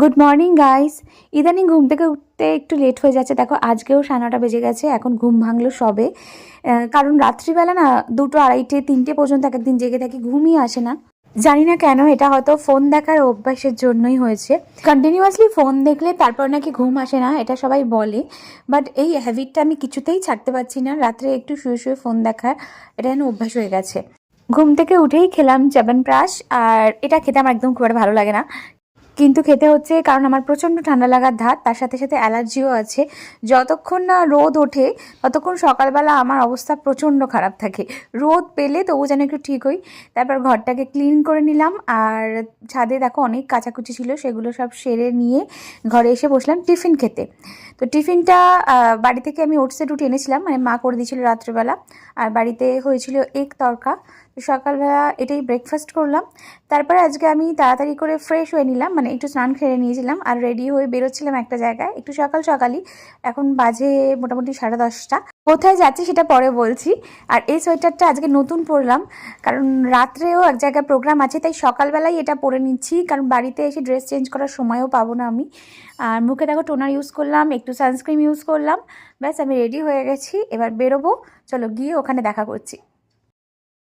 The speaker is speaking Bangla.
Good morning guys. ইদানিং ঘুম থেকে উঠতে একটু লেট হয়ে যাচ্ছে। দেখো আজকেও 9:30 বেজে গেছে, এখন ঘুম ভাঙলো সবে। কারণ রাত্রিবেলা না 2টো, 2:30, 3টে পর্যন্ত এক একদিন জেগে থাকি, ঘুমই আসে না। জানি না কেন, এটা হয়তো ফোন দেখার অভ্যাসের জন্যই হয়েছে। কন্টিনিউয়াসলি ফোন দেখলে তারপর নাকি ঘুম আসে না, এটা সবাই বলে। বাট এই হ্যাবিটটা আমি কিছুতেই ছাড়তে পারছি না। রাত্রে একটু শুয়ে শুয়ে ফোন দেখার এটা যেন অভ্যাস হয়ে গেছে। ঘুম থেকে উঠেই খেলাম চ্যবনপ্রাশ, আর এটা খেতে আমার একদম খুব একটা ভালো লাগে না, কিন্তু খেতে হচ্ছে কারণ আমার প্রচণ্ড ঠান্ডা লাগার ধাত, তার সাথে সাথে অ্যালার্জিও আছে। যতক্ষণ না রোদ ওঠে ততক্ষণ সকালবেলা আমার অবস্থা প্রচণ্ড খারাপ থাকে। রোদ পেলে তবু যেন একটু ঠিক হই। তারপর ঘরটাকে ক্লিন করে নিলাম, আর ছাদে দেখো অনেক কাচাকুচি ছিল, সেগুলো সব সেরে নিয়ে ঘরে এসে বসলাম টিফিন খেতে। তো টিফিনটা বাড়ি থেকে আমি ওটসের রুটি এনেছিলাম, মানে মা করে দিয়েছিল রাত্রেবেলা, আর বাড়িতে হয়েছিল এগ তড়কা। তো সকালবেলা এটাই ব্রেকফাস্ট করলাম। তারপরে আজকে আমি তাড়াতাড়ি করে ফ্রেশ হয়ে নিলাম, মানে একটু স্নান খেয়ে নিয়েছিলাম, আর রেডি হয়ে বেরোচ্ছিলাম একটা জায়গায় একটু সকালই। এখন বাজে মোটামুটি 10:30। কোথায় যাচ্ছি সেটা পরে বলছি। আর এই সোয়েটারটা আজকে নতুন পরলাম, কারণ রাত্রেও এক জায়গায় প্রোগ্রাম আছে, তাই সকালবেলাই এটা পরে নিচ্ছি, কারণ বাড়িতে এসে ড্রেস চেঞ্জ করার সময়ও পাবো না আমি। আর মুখে দেখো টোনার ইউজ করলাম, একটু সানস্ক্রিন ইউজ করলাম, ব্যাস আমি রেডি হয়ে গেছি। এবার বেরোবো, চলো গিয়ে ওখানে দেখা করছি।